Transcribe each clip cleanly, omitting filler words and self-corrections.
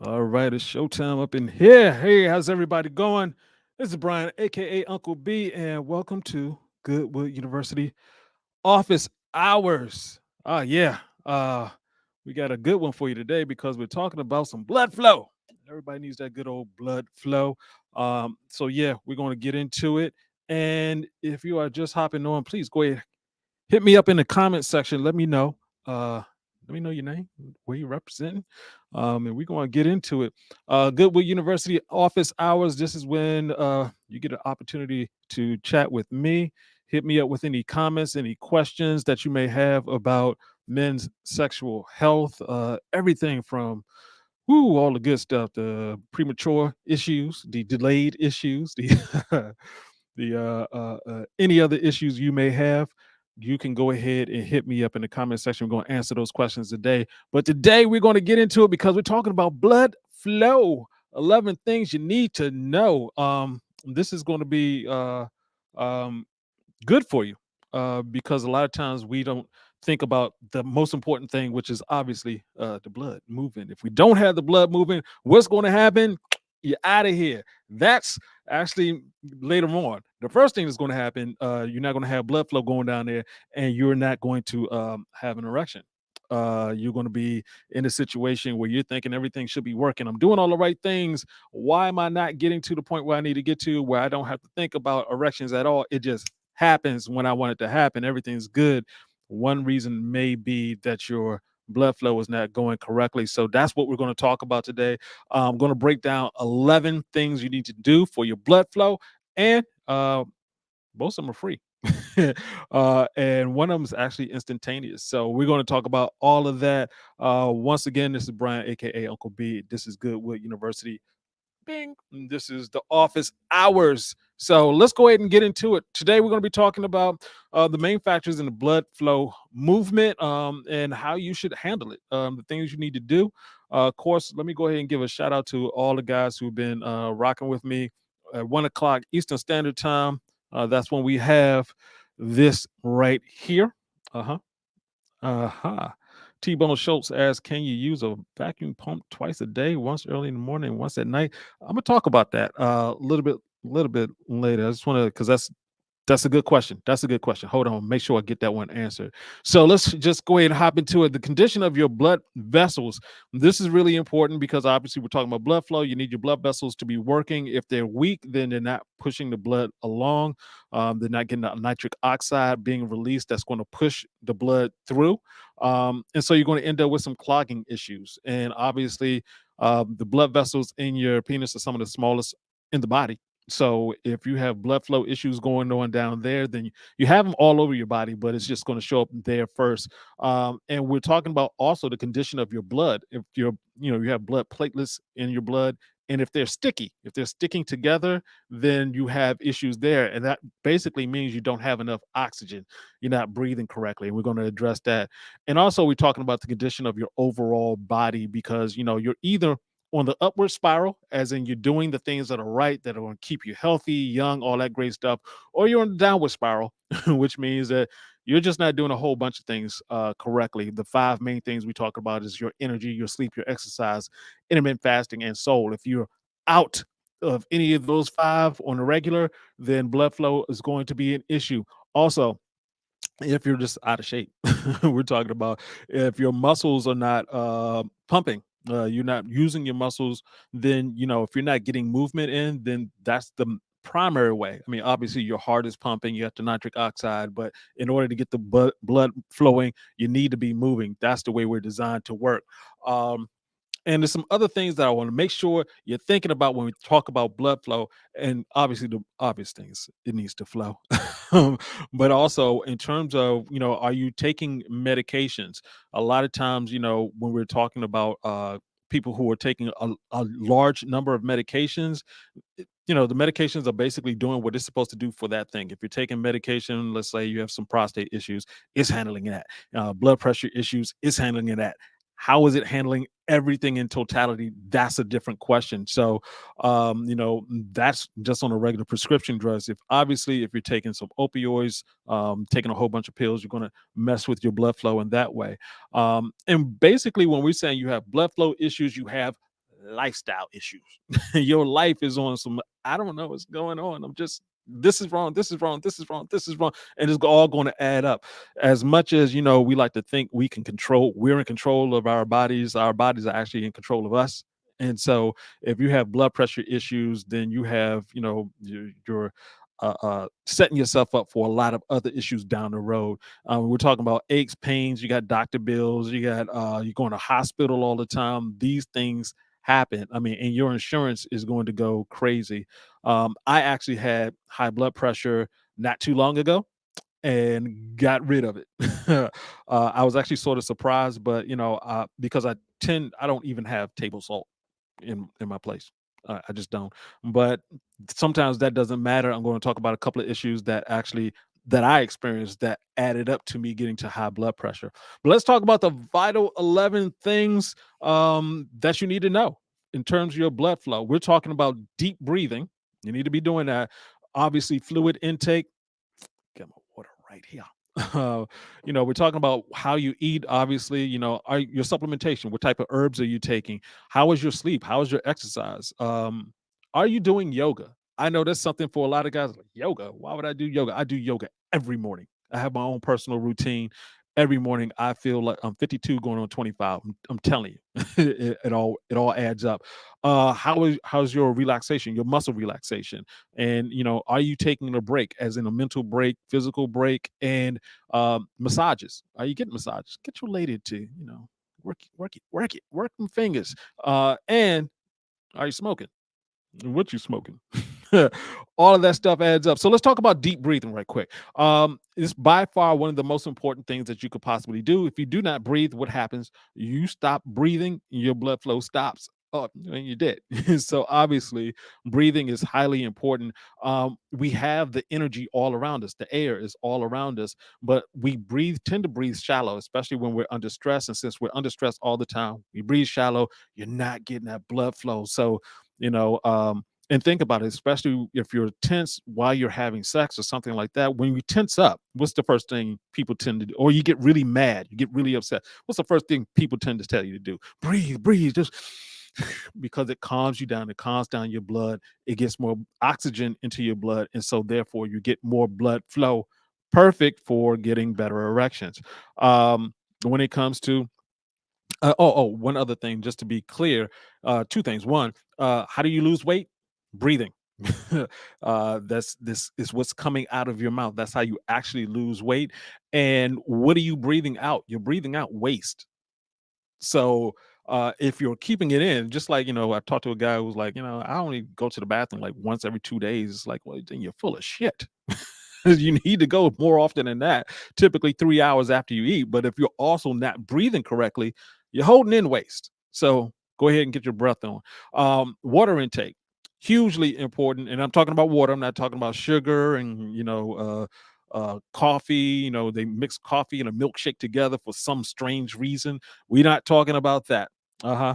All right, it's showtime up in here. Hey, how's everybody going? This is Brian, aka Uncle B, and welcome to Goodwood University Office Hours. Yeah. Uh, we got a good one for you today because we're talking about some blood flow. Everybody needs that good old blood flow. So yeah, we're going to get into it. And if you are just hopping on, please go ahead, hit me up in the comment section. Let me know. Uh, let me know your name, where you're representing, and we're going to get into it. Goodwood University office hours. This is when you get an opportunity to chat with me. Hit me up with any comments, any questions that you may have about men's sexual health. Everything from all the good stuff, the premature issues, the delayed issues, the any other issues you may have, you can go ahead and hit me up in the comment section. We're going to answer those questions today. But today we're going to get into it because we're talking about blood flow. 11 things you need to know. This is going to be um, good for you because a lot of times we don't think about the most important thing, which is obviously the blood moving. If we don't have the blood moving, what's going to happen? You're out of here. That's actually later on. The first thing that's going to happen, you're not going to have blood flow going down there, and you're not going to have an erection. You're going to be in a situation where you're thinking everything should be working. I'm doing all the right things. Why am I not getting to the point where I need to get to, where I don't have to think about erections at all? It just happens when I want it to happen. Everything's good. One reason may be that your blood flow is not going correctly. So that's what we're going to talk about today. I'm going to break down 11 things you need to do for your blood flow, and most of them are free. And one of them is actually instantaneous. So we're going to talk about all of that. Once again, this is Brian, aka Uncle B. This is Goodwood University. Bing. And this is the office hours. So let's go ahead and get into it. Today, we're going to be talking about the main factors in the blood flow movement, and how you should handle it, the things you need to do. Of course, let me go ahead and give a shout out to all the guys who've been rocking with me at 1 o'clock Eastern Standard Time. That's when we have this right here. Uh huh. Uh-huh. T-Bone Schultz asks, can you use a vacuum pump twice a day, once early in the morning and once at night? I'm gonna talk about that a little bit later. I just want to, because that's a good question. That's a good question. Hold on, make sure I get that one answered. So let's just go ahead and hop into it. The condition of your blood vessels. This is really important because obviously we're talking about blood flow. You need your blood vessels to be working. If they're weak, then they're not pushing the blood along. They're not getting that nitric oxide being released that's going to push the blood through. And so you're going to end up with some clogging issues. And obviously, the blood vessels in your penis are some of the smallest in the body. So if you have blood flow issues going on down there, then you have them all over your body, but it's just going to show up there first. And we're talking about also the condition of your blood. If you have blood platelets in your blood, and if they're sticky, if they're sticking together, then you have issues there, and that basically means you don't have enough oxygen. You're not breathing correctly, and we're going to address that. And also, we're talking about the condition of your overall body because you're either on the upward spiral, as in you're doing the things that are right, that are going to keep you healthy, young, all that great stuff, or you're on the downward spiral, which means that you're just not doing a whole bunch of things correctly. The five main things we talk about is your energy, your sleep, your exercise, intermittent fasting, and soul. If you're out of any of those five on a regular, then blood flow is going to be an issue. Also, if you're just out of shape, we're talking about if your muscles are not pumping, you're not using your muscles, then if you're not getting movement in, then that's the primary way. I mean, obviously your heart is pumping, you have the nitric oxide, but in order to get the blood flowing, you need to be moving. That's the way we're designed to work. Um, and there's some other things that I want to make sure you're thinking about when we talk about blood flow. And obviously, the obvious things, it needs to flow. But also, in terms of, are you taking medications? A lot of times, when we're talking about people who are taking a large number of medications, the medications are basically doing what it's supposed to do for that thing. If you're taking medication, let's say you have some prostate issues, it's handling that. Blood pressure issues, it's handling that. How is it handling everything in totality? That's a different question. So, that's just on a regular prescription drugs. If you're taking some opioids, taking a whole bunch of pills, you're going to mess with your blood flow in that way. And basically, when we're saying you have blood flow issues, you have lifestyle issues. Your life is on some, I don't know what's going on. I'm just, this is wrong, this is wrong, this is wrong, this is wrong. And it's all going to add up. As much as, we like to think we're in control of our bodies are actually in control of us. And so if you have blood pressure issues, then you have, you're setting yourself up for a lot of other issues down the road. We're talking about aches, pains. You got doctor bills. You got you're going to hospital all the time. These things happen. I mean, and your insurance is going to go crazy. I actually had high blood pressure not too long ago and got rid of it. I was actually sort of surprised, but because I don't even have table salt in my place. I just don't. But sometimes that doesn't matter. I'm going to talk about a couple of issues that I experienced that added up to me getting to high blood pressure. But let's talk about the vital 11 things that you need to know in terms of your blood flow. We're talking about deep breathing. You need to be doing that. Obviously, fluid intake. Get my water right here. Uh, we're talking about how you eat. Obviously, your supplementation. What type of herbs are you taking? How is your sleep? How is your exercise? Are you doing yoga? I know that's something for a lot of guys. Like, yoga? Why would I do yoga? I do yoga every morning. I have my own personal routine. Every morning, I feel like I'm 52 going on 25. I'm telling you, it all adds up. How's your relaxation, your muscle relaxation? And are you taking a break, as in a mental break, physical break, and massages? Are you getting massages? Get your lady to work them fingers. And are you smoking? What you smoking? All of that stuff adds up. So let's talk about deep breathing right quick. It's by far one of the most important things that you could possibly do. If you do not breathe, what happens? You stop breathing, your blood flow stops. Oh, and you're dead. So obviously, breathing is highly important. We have the energy all around us. The air is all around us, but tend to breathe shallow, especially when we're under stress. And since we're under stress all the time, we breathe shallow. You're not getting that blood flow. So and think about it, especially if you're tense while you're having sex or something like that. When you tense up, what's the first thing people tend to do? Or you get really mad, you get really upset. What's the first thing people tend to tell you to do? Breathe, just because it calms you down. It calms down your blood. It gets more oxygen into your blood. And so therefore you get more blood flow, perfect for getting better erections. When it comes to one other thing, just to be clear, two things. One, how do you lose weight? Breathing. This is what's coming out of your mouth. That's how you actually lose weight. And what are you breathing out? You're breathing out waste. So if you're keeping it in, just like I talked to a guy who was like, I only go to the bathroom like once every 2 days. It's like, well, then you're full of shit. You need to go more often than that, typically 3 hours after you eat. But if you're also not breathing correctly, you're holding in waste. So go ahead and get your breath on. Water intake, hugely important. And I'm talking about water. I'm not talking about sugar and, coffee. They mix coffee and a milkshake together for some strange reason. We're not talking about that. Uh huh.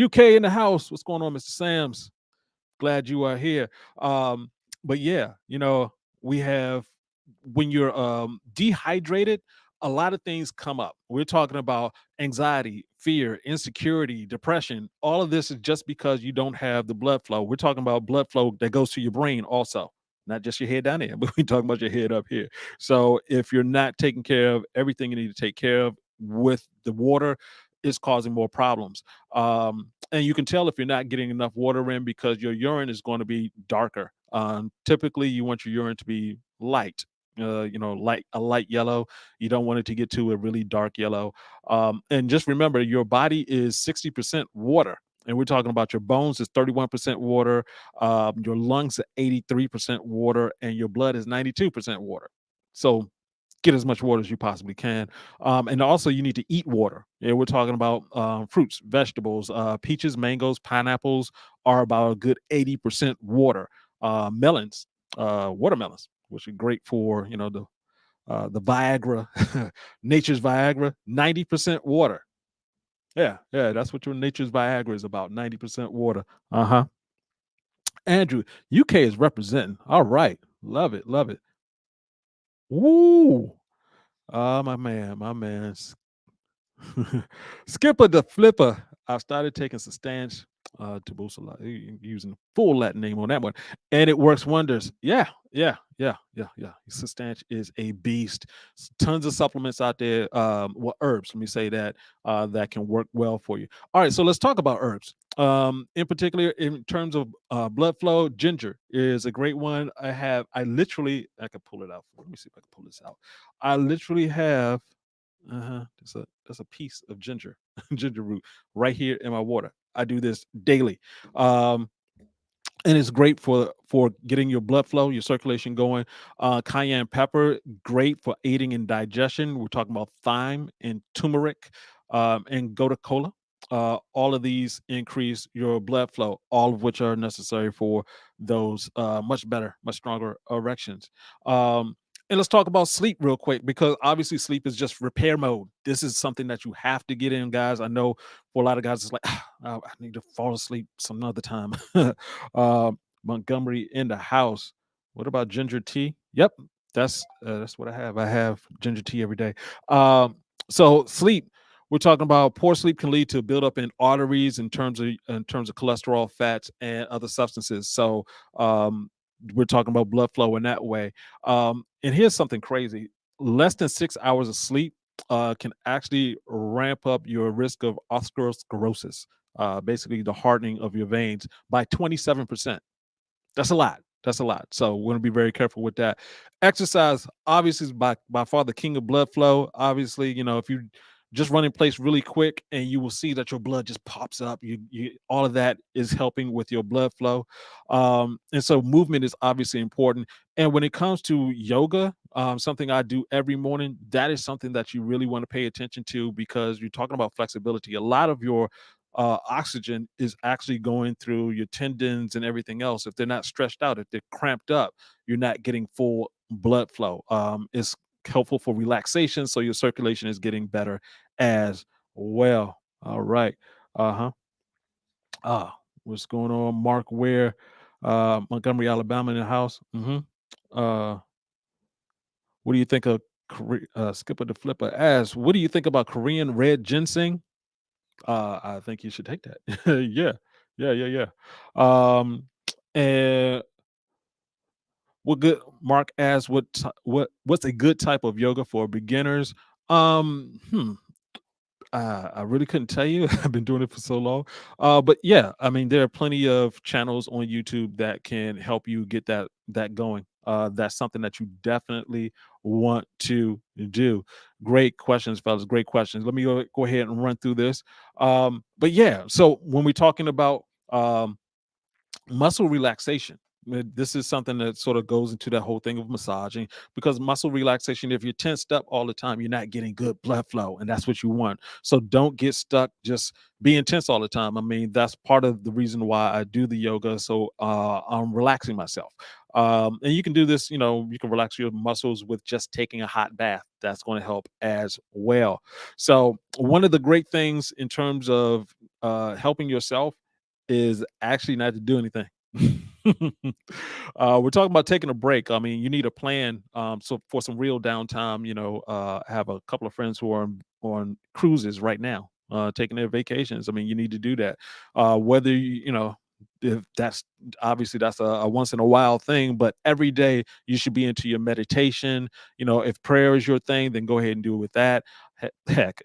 UK in the house. What's going on, Mr. Sams? Glad you are here. Um, but yeah, we have when you're dehydrated, a lot of things come up. We're talking about anxiety, fear, insecurity, depression. All of this is just because you don't have the blood flow. We're talking about blood flow that goes to your brain also, not just your head down there, but we're talking about your head up here. So if you're not taking care of everything you need to take care of with the water, it's causing more problems. And you can tell if you're not getting enough water in because your urine is going to be darker. Typically, you want your urine to be light, like a light yellow. You don't want it to get to a really dark yellow. And just remember, your body is 60% water. And we're talking about your bones is 31% water, your lungs are 83% water, and your blood is 92% water. So get as much water as you possibly can. And also, you need to eat water. Yeah, we're talking about fruits, vegetables, peaches, mangoes, pineapples are about a good 80% water. Melons, watermelons, which are great for the Viagra, nature's Viagra, 90% water. Yeah, that's what your nature's Viagra is about, 90% water. Uh huh. Andrew, UK is representing. All right, love it, love it. Woo! Ah, my man. Skipper the flipper. I've started taking some stands. Tabusala, using full Latin name on that one, and it works wonders. Yeah, yeah, yeah, yeah, yeah. Sustanch is a beast. Tons of supplements out there. Well, herbs. Let me say that that can work well for you. All right, so let's talk about herbs. In particular, in terms of blood flow, ginger is a great one. I can pull it out. Let me see if I can pull this out. I literally have that's a piece of ginger, ginger root right here in my water. I do this daily. Um, and it's great for getting your blood flow, your circulation going. Cayenne pepper, great for aiding in digestion. We're talking about thyme and turmeric, and gotu kola. All of these increase your blood flow, all of which are necessary for those much better, much stronger erections. And let's talk about sleep real quick because obviously sleep is just repair mode. This is something that you have to get in, guys. I know for a lot of guys, it's like, I need to fall asleep some other time. uh, Montgomery in the house. What about ginger tea? Yep, that's what I have. I have ginger tea every day. So sleep. We're talking about poor sleep can lead to buildup in arteries in terms of cholesterol, fats, and other substances. So um, we're talking about blood flow in that way. And here's something crazy: less than 6 hours of sleep can actually ramp up your risk of atherosclerosis, basically the hardening of your veins by 27%. That's a lot. That's a lot. So we're gonna be very careful with that. Exercise obviously is by far the king of blood flow. Obviously, if you just run in place really quick and you will see that your blood just pops up. You all of that is helping with your blood flow. And so movement is obviously important. And when it comes to yoga, something I do every morning, that is something that you really want to pay attention to because you're talking about flexibility. A lot of your oxygen is actually going through your tendons and everything else. If they're not stretched out, if they're cramped up, you're not getting full blood flow. It's helpful for relaxation, so your circulation is getting better as well. All right. Uh huh. What's going on, Mark? Where? Montgomery, Alabama, in the house. Uh, what do you think of Skipper the Flipper? Asks, what do you think about Korean red ginseng? I think you should take that. Yeah, yeah, yeah, yeah. And what good? Mark asks, what's a good type of yoga for beginners? Um, hmm, I really couldn't tell you. I've been doing it for so long. But yeah, I mean, there are plenty of channels on YouTube that can help you get that going. That's something that you definitely want to do. Great questions, fellas. Great questions. Let me go ahead and run through this. But yeah, so when we're talking about um, muscle relaxation. This is something that sort of goes into that whole thing of massaging because muscle relaxation, if you're tensed up all the time, you're not getting good blood flow, and that's what you want. So don't get stuck just being tense all the time. I mean, that's part of the reason why I do the yoga. So I'm relaxing myself. And you can do this, you can relax your muscles with just taking a hot bath. That's going to help as well. So, one of the great things in terms of helping yourself is actually not to do anything. We're talking about taking a break. I mean, you need a plan. So for some real downtime, I have a couple of friends who are on cruises right now, taking their vacations. I mean, you need to do that. Whether if that's a once in a while thing, but every day you should be into your meditation. If prayer is your thing, then go ahead and do it with that. Heck,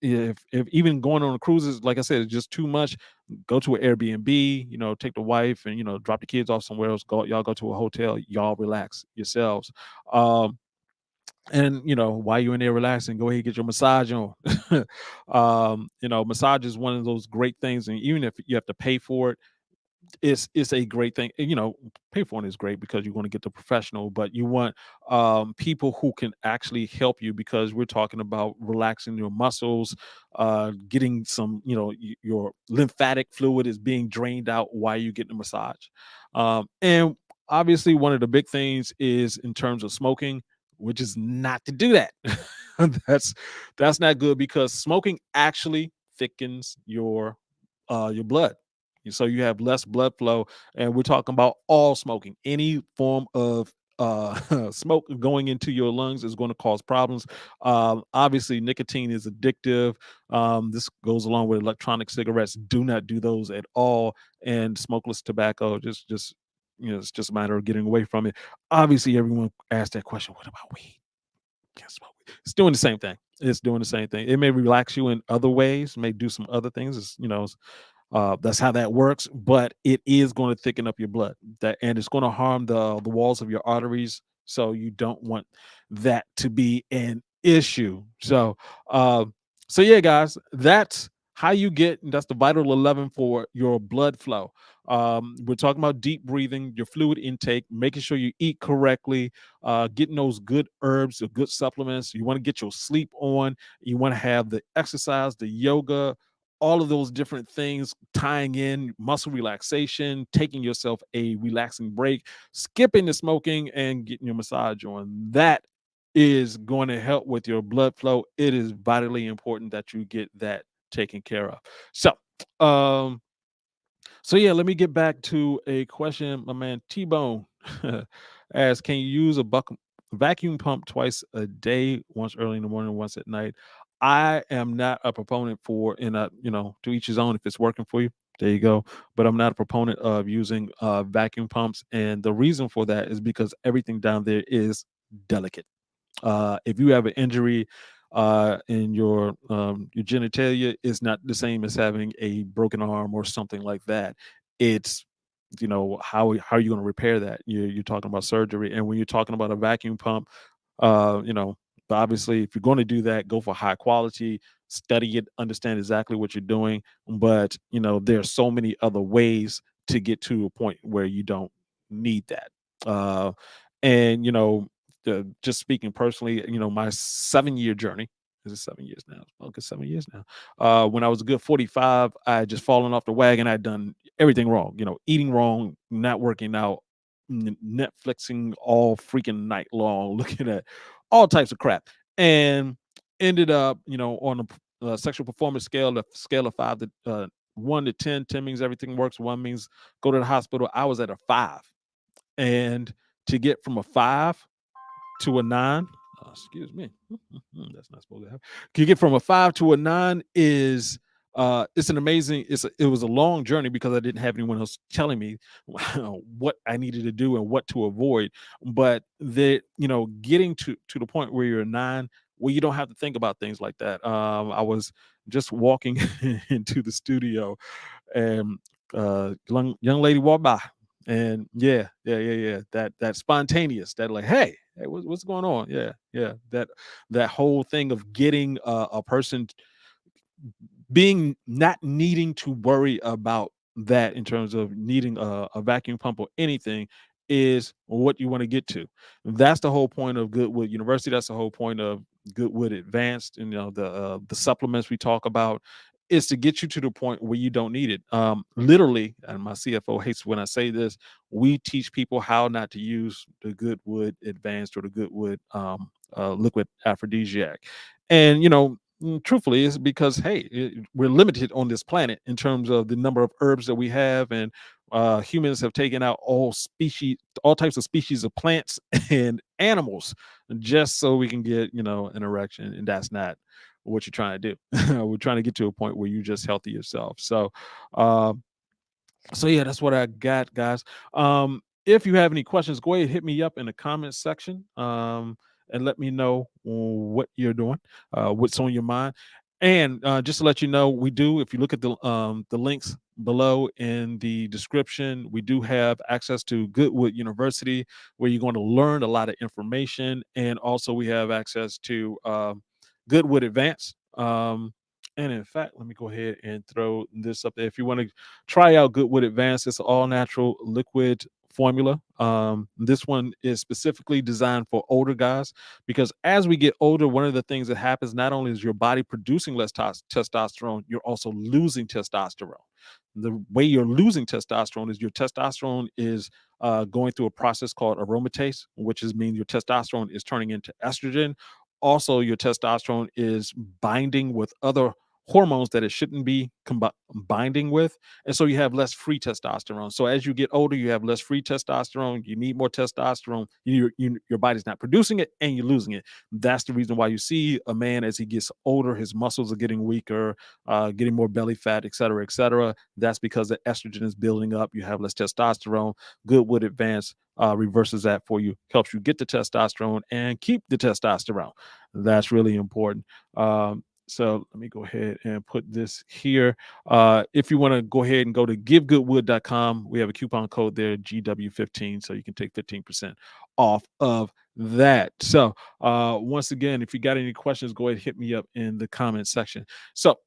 if even going on cruises, like I said, is just too much, go to an Airbnb, take the wife and, drop the kids off somewhere else. Y'all go to a hotel, y'all relax yourselves. Um, and while you're in there relaxing, go ahead and get your massage on. Massage is one of those great things, and even if you have to pay for it, it's a great thing. And, pay for it is great because you want to get the professional, but you want people who can actually help you because we're talking about relaxing your muscles, getting some, your lymphatic fluid is being drained out while you're getting a massage. And obviously, one of the big things is in terms of smoking, which is not to do that. that's that's not good because smoking actually thickens your blood, so you have less blood flow. And we're talking about all smoking, any form of smoke going into your lungs is going to cause problems. Obviously, nicotine is addictive. This goes along with electronic cigarettes. Do not do those at all. And smokeless tobacco, just it's just a matter of getting away from it. Obviously, everyone asked that question. What about weed? Guess what? It's doing the same thing. It's doing the same thing. It may relax you in other ways, may do some other things. That's how that works, but it is going to thicken up your blood. And it's going to harm the walls of your arteries. So you don't want that to be an issue. Uh, so yeah, guys, that's how you get. That's the vital 11 for your blood flow. We're talking about deep breathing, your fluid intake, making sure you eat correctly, getting those good herbs, the good supplements. You want to get your sleep on. You want to have the exercise, the yoga, all of those different things tying in muscle relaxation, taking yourself a relaxing break, skipping the smoking, and getting your massage on. That is going to help with your blood flow. It is vitally important that you get that taken care of. Um, so yeah, let me get back to a question. My man T-Bone asks, can you use a vacuum pump twice a day, once early in the morning, once at night? I am not a proponent for, to each his own. If it's working for you, there you go. But I'm not a proponent of using vacuum pumps. And the reason for that is because everything down there is delicate. If you have an injury in your genitalia, is not the same as having a broken arm or something like that. It's how are you going to repair that? You're talking about surgery, and when you're talking about a vacuum pump, uh, you know, obviously, if you're going to do that, go for high quality, study it, understand exactly what you're doing. But there are so many other ways to get to a point where you don't need that. Uh, and just speaking personally, my 7 year journey. Is it 7 years now? Okay, 7 years now. When I was a good 45, I had just fallen off the wagon. I'd done everything wrong. Eating wrong, not working out, Netflixing all freaking night long, looking at all types of crap, and ended up, on a sexual performance scale, a scale of 1 to 10. 10 means everything works. 1 means go to the hospital. I was at a 5, and to get from a 5 to a 9, excuse me, that's not supposed to happen. Can you get from a 5 to a 9 is it's an amazing, it was a long journey because I didn't have anyone else telling me what I needed to do and what to avoid. But getting to the point where you're a 9, where you don't have to think about things like that. I was just walking into the studio, and young lady walked by, and yeah, that spontaneous, that like, hey, what's going on? Yeah, that whole thing of getting a person being, not needing to worry about that in terms of needing a vacuum pump or anything, is what you want to get to. That's the whole point of Goodwood University. That's the whole point of Goodwood Advanced, and the supplements we talk about, is to get you to the point where you don't need it. Literally, and my CFO hates when I say this, we teach people how not to use the Goodwood Advanced or the Goodwood liquid aphrodisiac. And truthfully, is because, hey, we're limited on this planet in terms of the number of herbs that we have, and humans have taken out all types of species of plants and animals, just so we can get an erection, and that's not what you're trying to do. We're trying to get to a point where you're just healthy yourself. Uh, so yeah, that's what I got, guys. If you have any questions, go ahead, hit me up in the comments section, and let me know what you're doing, what's on your mind. And just to let you know, we do, if you look at the links below in the description, we do have access to Goodwood University, where you're going to learn a lot of information. And also we have access to Goodwood Advanced. And in fact, let me go ahead and throw this up there. If you want to try out Goodwood Advanced, it's an all natural liquid formula. This one is specifically designed for older guys, because as we get older, one of the things that happens, not only is your body producing less testosterone, you're also losing testosterone. The way you're losing testosterone is your testosterone is going through a process called aromatase, which means your testosterone is turning into estrogen. Also, your testosterone is binding with other hormones that it shouldn't be binding with, and so you have less free testosterone. So as you get older, you have less free testosterone. You need more testosterone. Your body's not producing it, and you're losing it. That's the reason why you see a man as he gets older, his muscles are getting weaker, getting more belly fat, et cetera, et cetera. That's because the estrogen is building up. You have less testosterone. Goodwood Advance reverses that for you, helps you get the testosterone and keep the testosterone. That's really important. So let me go ahead and put this here. If you want to go ahead and go to givegoodwood.com, we have a coupon code there, GW15, so you can take 15% off of that. So once again, if you got any questions, go ahead and hit me up in the comment section. So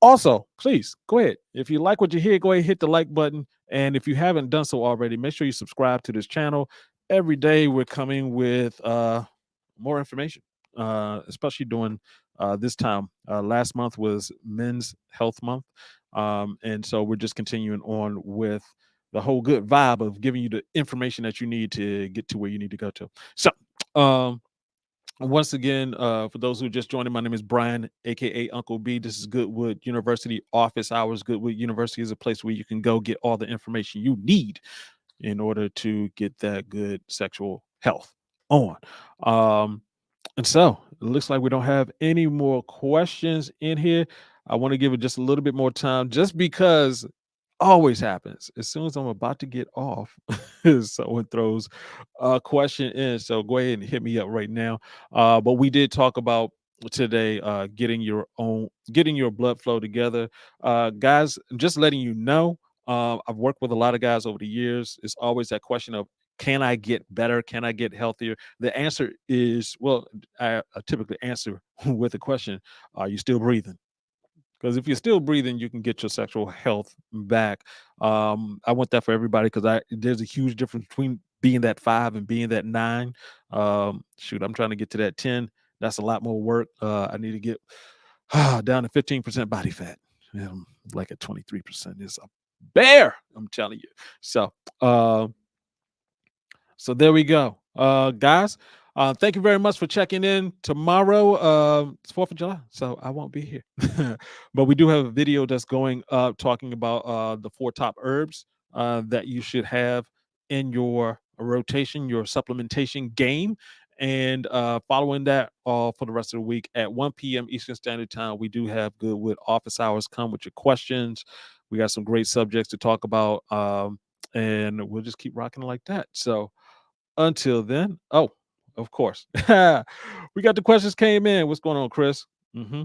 also, please go ahead. If you like what you hear, go ahead and hit the like button. And if you haven't done so already, make sure you subscribe to this channel. Every day we're coming with more information, especially during this time. Last month was Men's Health Month. And so we're just continuing on with the whole good vibe of giving you the information that you need to get to where you need to go to. So, once again, for those who are just joining, my name is Brian, aka Uncle B. This is Goodwood University Office Hours. Goodwood University is a place where you can go get all the information you need in order to get that good sexual health on. And so it looks like we don't have any more questions in here. I want to give it just a little bit more time, just because always happens. As soon as I'm about to get off, someone throws a question in. So go ahead and hit me up right now. But we did talk about today getting your blood flow together. Guys, just letting you know, I've worked with a lot of guys over the years. It's always that question of, can I get better? Can I get healthier? The answer is, well, I typically answer with a question: are you still breathing? Because if you're still breathing, you can get your sexual health back. I want that for everybody, because I there's a huge difference between being that 5 and being that 9. Shoot, I'm trying to get to that 10. That's a lot more work. I need to get down to 15% body fat. Like at 23% is a bear. I'm telling you. So. So there we go. Guys, thank you very much for checking in. Tomorrow, it's 4th of July, so I won't be here. But we do have a video that's going up talking about the 4 top herbs that you should have in your rotation, your supplementation game. And following that, for the rest of the week at 1 p.m. Eastern Standard Time, we do have Goodwood office hours. Come with your questions. We got some great subjects to talk about. And we'll just keep rocking like that. So, until then, oh, of course. We got the questions came in. What's going on, Chris? Hmm.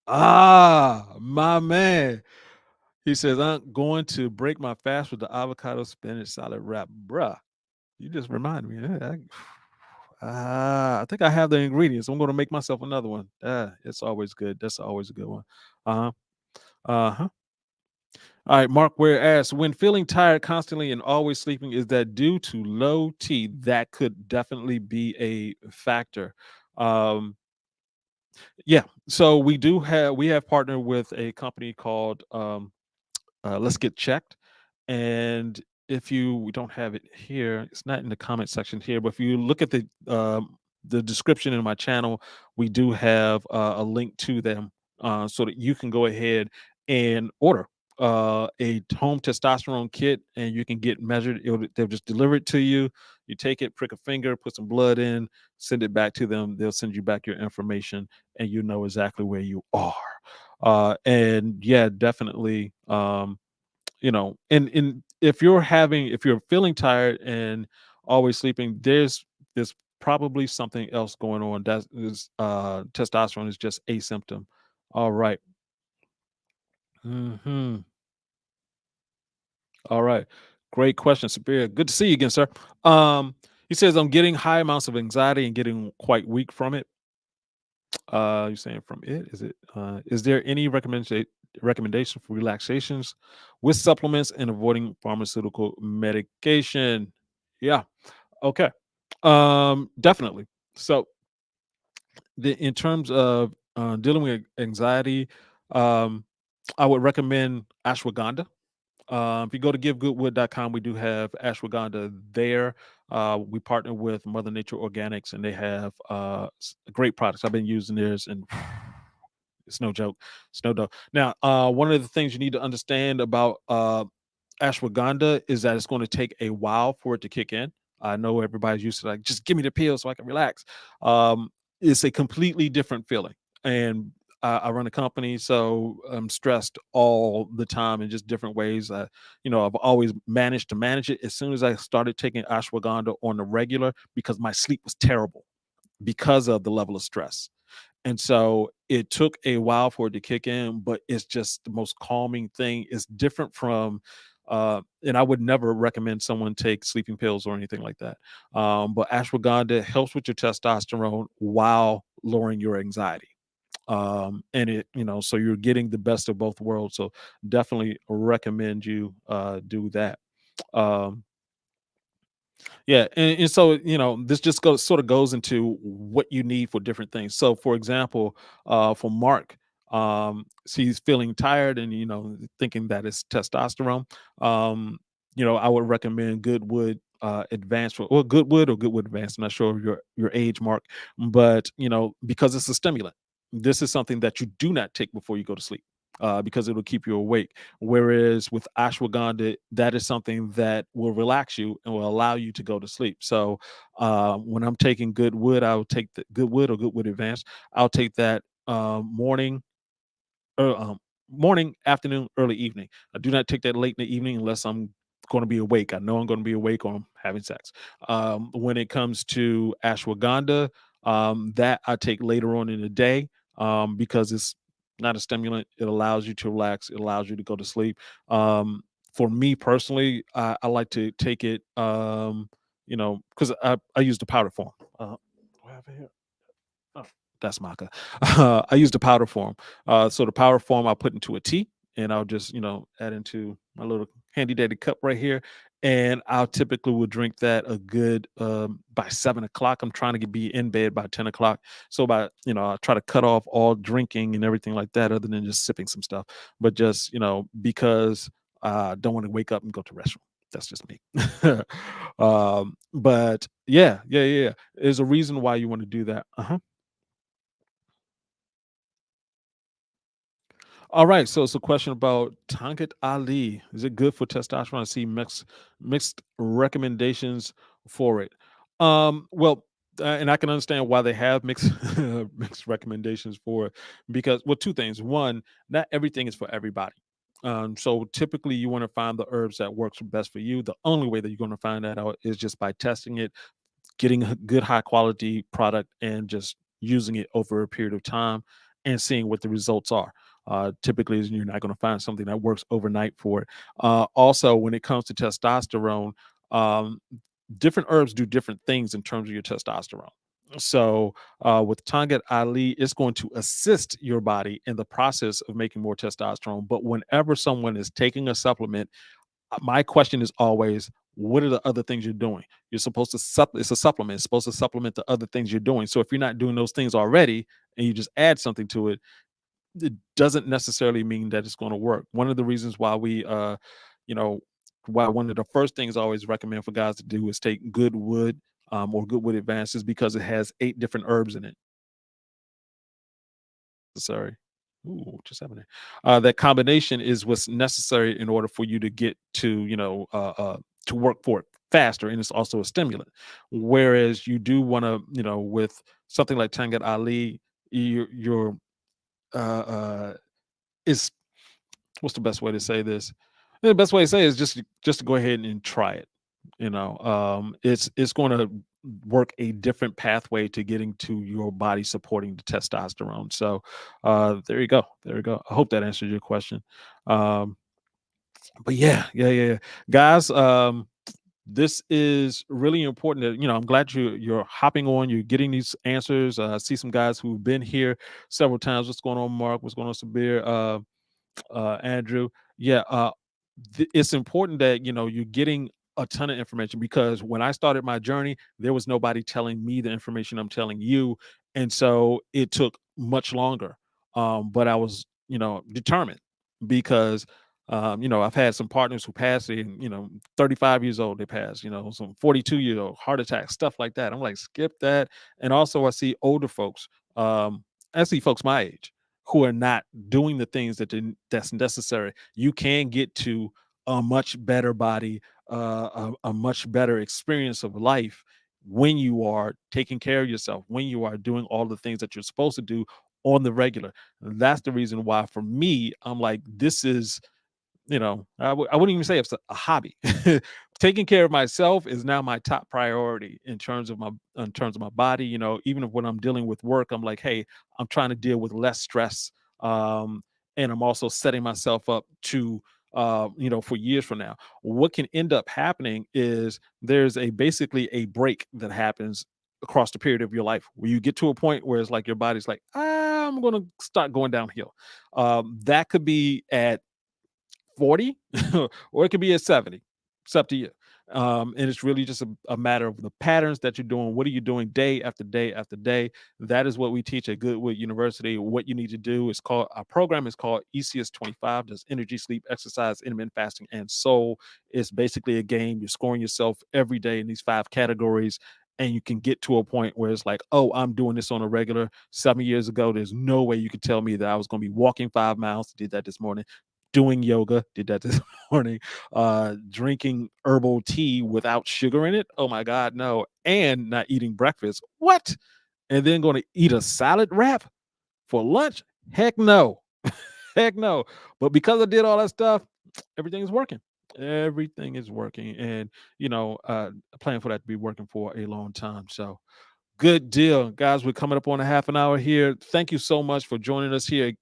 My man. He says, I'm going to break my fast with the avocado spinach salad wrap. Bruh, you just remind me. I think I have the ingredients. I'm going to make myself another one. It's always good. That's always a good one. Uh huh. Uh huh. All right, Mark Ware asks, when feeling tired constantly and always sleeping, is that due to low T? That could definitely be a factor. Um, yeah, so we have partnered with a company called Let's Get Checked. And if you we don't have it here, it's not in the comment section here, but if you look at the description in my channel, we do have a link to them, so that you can go ahead and order a home testosterone kit, and you can get measured. They'll just deliver it to you. You take it, prick a finger, put some blood in, send it back to them. They'll send you back your information, and you know exactly where you are. And yeah, definitely. And if you're feeling tired and always sleeping, there's probably something else going on. That is testosterone is just a symptom. All right. Hmm. All right. Great question, Superior. Good to see you again, sir. He says, I'm getting high amounts of anxiety and getting quite weak from it. You're saying from it? Is there any recommendation for relaxations with supplements and avoiding pharmaceutical medication? Yeah. Okay. Definitely. So in terms of dealing with anxiety, um, I would recommend ashwagandha. If you go to givegoodwood.com, we do have ashwagandha there. We partner with Mother Nature Organics, and they have great products. I've been using theirs, and It's no joke. It's no joke. Now, one of the things you need to understand about ashwagandha is that it's going to take a while for it to kick in. I know everybody's used to like, just give me the pill so I can relax. Um, it's a completely different feeling. And I run a company, so I'm stressed all the time in just different ways. I've always managed to manage it. As soon as I started taking ashwagandha on the regular, because my sleep was terrible because of the level of stress. And so it took a while for it to kick in, but it's just the most calming thing. It's different from, and I would never recommend someone take sleeping pills or anything like that. But ashwagandha helps with your testosterone while lowering your anxiety. And so you're getting the best of both worlds. So definitely recommend you do that. Um, yeah, and so this just goes sort of goes into what you need for different things. So, for example, for Mark, so he's feeling tired and thinking that it's testosterone. Um, I would recommend Goodwood Advanced, or Goodwood or Goodwood Advanced. I'm not sure of your age, Mark, but because it's a stimulant, this is something that you do not take before you go to sleep. Because it'll keep you awake. Whereas with ashwagandha, that is something that will relax you and will allow you to go to sleep. So when I'm taking Goodwood, I'll take the Goodwood or Goodwood Advanced. I'll take that uh, um, morning, afternoon, early evening. I do not take that late in the evening unless I'm going to be awake. I know I'm going to be awake or I'm having sex. When it comes to ashwagandha, that I take later on in the day because it's not a stimulant. It allows you to relax. It allows you to go to sleep. For me personally, I like to take it, because I use the powder form. What have I here? Oh, that's maca. I use the powder form. So the powder form I'll put into a tea and I'll just, add into my little handy dandy cup right here. And I'll typically will drink that a good by 7 o'clock. I'm trying to be in bed by 10 o'clock. So I try to cut off all drinking and everything like that, other than just sipping some stuff. But just, because I don't want to wake up and go to the restroom. That's just me. But yeah. There's a reason why you want to do that. Uh-huh. All right, so it's a question about Tangat Ali. Is it good for testosterone? I see mixed recommendations for it. Well, and I can understand why they have mixed mixed recommendations for it because, well, two things. One, not everything is for everybody. So typically, you want to find the herbs that works best for you. The only way that you're going to find that out is just by testing it, getting a good high quality product and just using it over a period of time and seeing what the results are. Typically, you're not going to find something that works overnight for it. Also, when it comes to testosterone, um, different herbs do different things in terms of your testosterone. So, with Tangat Ali, it's going to assist your body in the process of making more testosterone. But whenever someone is taking a supplement, my question is always, what are the other things you're doing? You're supposed to it's a supplement. It's supposed to supplement the other things you're doing. So if you're not doing those things already and you just add something to it, it doesn't necessarily mean that it's going to work. One of the reasons why you know, why one of the first things I always recommend for guys to do is take good wood, or good wood advances, because it has 8 different herbs in it. Sorry. Ooh, what just happened there? That combination is what's necessary in order for you to get to work for it faster, and it's also a stimulant. Whereas you do want to, with something like Tangat Ali, your uh, uh, is what's the best way to say this? The best way to say it is just to go ahead and try it. It's going to work a different pathway to getting to your body supporting the testosterone. So there you go. There you go. I hope that answered your question. Um, but yeah. Guys, this is really important that, I'm glad you're hopping on, you're getting these answers. I see some guys who've been here several times. What's going on, Mark? What's going on, Sabir? Andrew. Yeah, it's important that you're getting a ton of information, because when I started my journey, there was nobody telling me the information I'm telling you, and so it took much longer. But I was, determined, because I've had some partners who passed in, 35 years old, they passed, some 42-year old heart attack, stuff like that. I'm like, skip that. And also I see older folks, I see folks my age who are not doing the things that's necessary, you can get to a much better body, a much better experience of life when you are taking care of yourself, when you are doing all the things that you're supposed to do on the regular. That's the reason why, for me, I'm like, this is, I wouldn't even say it's a hobby. Taking care of myself is now my top priority in terms of my body. Even if when I'm dealing with work, I'm like, hey, I'm trying to deal with less stress, um, and I'm also setting myself up to, for years from now. What can end up happening is there's a basically a break that happens across the period of your life where you get to a point where it's like your body's like, I'm going to start going downhill. That could be at 40 or it could be at 70. It's up to you. And it's really just a matter of the patterns that you're doing. What are you doing day after day after day? That is what we teach at Goodwood University. What you need to do is called, our program is called ECS 25. Does energy, sleep, exercise, intermittent fasting, and soul. It's basically a game. You're scoring yourself every day in these 5 categories. And you can get to a point where it's like, oh, I'm doing this on a regular. 7 years ago, there's no way you could tell me that I was going to be walking 5 miles. Did that this morning, doing yoga, did that this morning, drinking herbal tea without sugar in it. Oh my God, no. And not eating breakfast. What? And then going to eat a salad wrap for lunch? Heck no. Heck no. But because I did all that stuff, everything is working. Everything is working. And, I plan for that to be working for a long time. So good deal. Guys, we're coming up on a half an hour here. Thank you so much for joining us here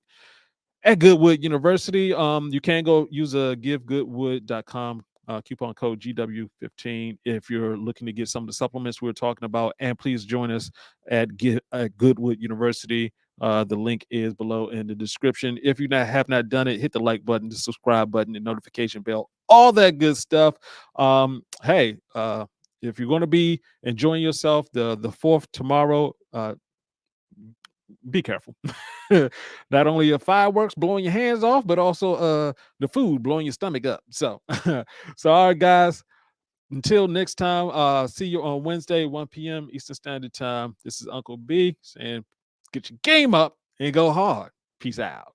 at Goodwood University. You can go use a givegoodwood.com coupon code GW15 if you're looking to get some of the supplements we are talking about. And please join us at Goodwood University. The link is below in the description. If you have not done it, hit the like button, the subscribe button, the notification bell, all that good stuff. Hey, if you're going to be enjoying yourself the 4th tomorrow, be careful. Not only your fireworks blowing your hands off, but also the food blowing your stomach up. So, all right, guys. Until next time, see you on Wednesday, 1 p.m. Eastern Standard Time. This is Uncle B saying, get your game up and go hard. Peace out.